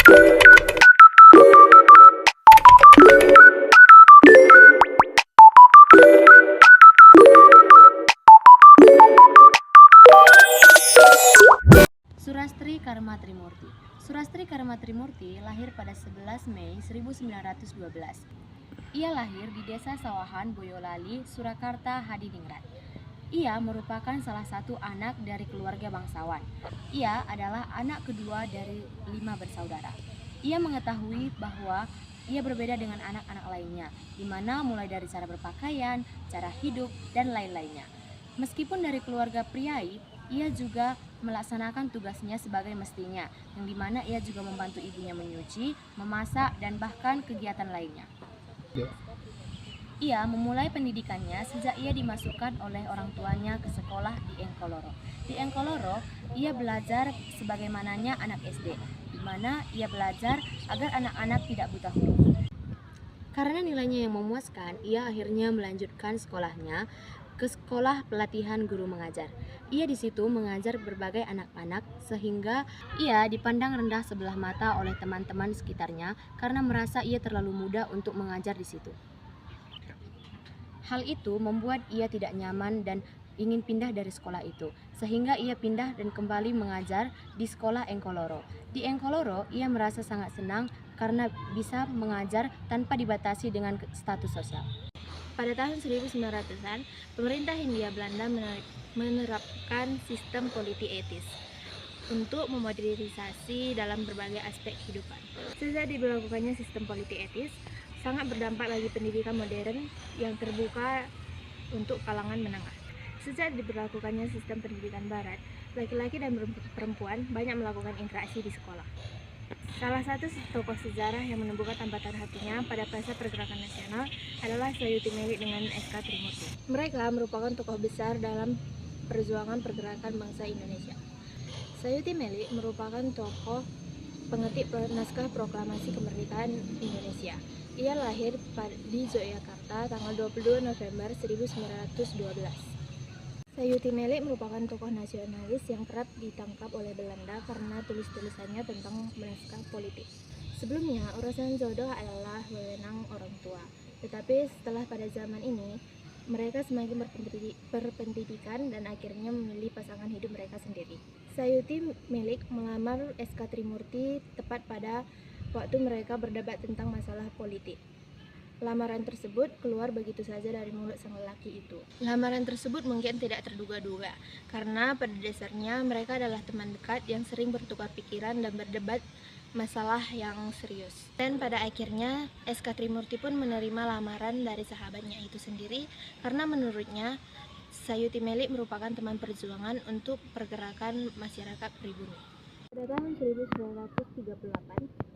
Surastri Karma Trimurti. Surastri Karma Trimurti lahir pada 11 Mei 1912. Ia lahir di Desa Sawahan, Boyolali, Surakarta, Hadiningrat. Ia merupakan salah satu anak dari keluarga bangsawan. Ia adalah anak kedua dari 5 bersaudara. Ia mengetahui bahwa ia berbeda dengan anak-anak lainnya, di mana mulai dari cara berpakaian, cara hidup, dan lain-lainnya. Meskipun dari keluarga priai, ia juga melaksanakan tugasnya sebagai mestinya, yang dimana ia juga membantu ibunya menyuci, memasak, dan bahkan kegiatan lainnya. Ia memulai pendidikannya sejak ia dimasukkan oleh orang tuanya ke sekolah di Engkoloro. Di Engkoloro, ia belajar sebagaimananya anak SD, di mana ia belajar agar anak-anak tidak buta huruf. Karena nilainya yang memuaskan, ia akhirnya melanjutkan sekolahnya ke sekolah pelatihan guru mengajar. Ia di situ mengajar berbagai anak-anak sehingga ia dipandang rendah sebelah mata oleh teman-teman sekitarnya karena merasa ia terlalu muda untuk mengajar di situ. Hal itu membuat ia tidak nyaman dan ingin pindah dari sekolah itu, sehingga ia pindah dan kembali mengajar di sekolah Engkoloro. Di Engkoloro, ia merasa sangat senang karena bisa mengajar tanpa dibatasi dengan status sosial. Pada tahun 1900-an, pemerintah Hindia Belanda menerapkan sistem politik etis untuk memodernisasi dalam berbagai aspek kehidupan. Sejak diberlakukannya sistem politik etis, sangat berdampak bagi pendidikan modern yang terbuka untuk kalangan menengah. Sejak diberlakukannya sistem pendidikan barat, laki-laki dan perempuan banyak melakukan interaksi di sekolah. Salah satu tokoh sejarah yang menumbuhkan tambatan hatinya pada fase pergerakan nasional adalah Sayuti Melik dengan S.K. Trimurti. Mereka merupakan tokoh besar dalam perjuangan pergerakan bangsa Indonesia. Sayuti Melik merupakan tokoh pengetik naskah proklamasi kemerdekaan Indonesia. Ia lahir di Yogyakarta tanggal 22 November 1912. Sayuti Melik merupakan tokoh nasionalis yang kerap ditangkap oleh Belanda karena tulis-tulisannya tentang naskah politik. Sebelumnya, urusan jodoh adalah wewenang orang tua. Tetapi setelah pada zaman ini, mereka semakin berpendidikan dan akhirnya memilih pasangan hidup mereka sendiri. Sayuti Melik melamar S.K. Trimurti tepat pada waktu mereka berdebat tentang masalah politik. Lamaran tersebut keluar begitu saja dari mulut sang lelaki itu. Lamaran tersebut mungkin tidak terduga-duga, karena pada dasarnya mereka adalah teman dekat yang sering bertukar pikiran dan berdebat masalah yang serius. Dan pada akhirnya S.K. Trimurti pun menerima lamaran dari sahabatnya itu sendiri, karena menurutnya Sayuti Melik merupakan teman perjuangan untuk pergerakan masyarakat pribumi. Pada tahun 1938,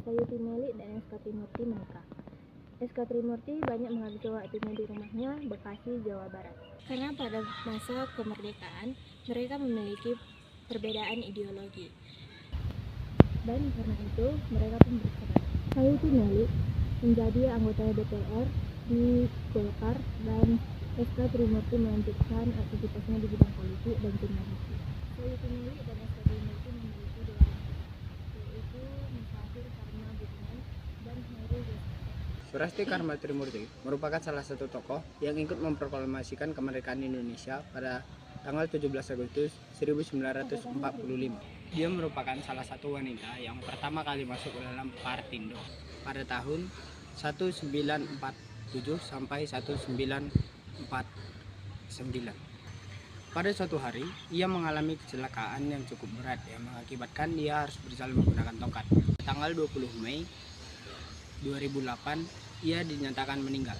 Sayuti Melik dan S.K. Trimurti menikah. S.K. Trimurti banyak menghabiskan waktunya di rumahnya, Bekasi, Jawa Barat. Karena pada masa kemerdekaan, mereka memiliki perbedaan ideologi. Dan karena itu, mereka pun bercerai. Sayuti Melik menjadi anggota DPR di Golkar dan S.K. Trimurti melanjutkan aktivitasnya di bidang politik dan jurnalistik. Sayuti Melik dan S.K. Trimurti memiliki dua anak, yaitu Musafir Karma Budiman dan Hairul Yassin. Surastri Karma Trimurti merupakan salah satu tokoh yang ikut memproklamasikan kemerdekaan Indonesia pada tanggal 17 Agustus 1945. Dia merupakan salah satu wanita yang pertama kali masuk ke dalam Partindo pada tahun 1947 sampai 1949. Pada suatu hari, ia mengalami kecelakaan yang cukup berat yang mengakibatkan dia harus berjalan menggunakan tongkat. Tanggal 20 Mei 2008, ia dinyatakan meninggal.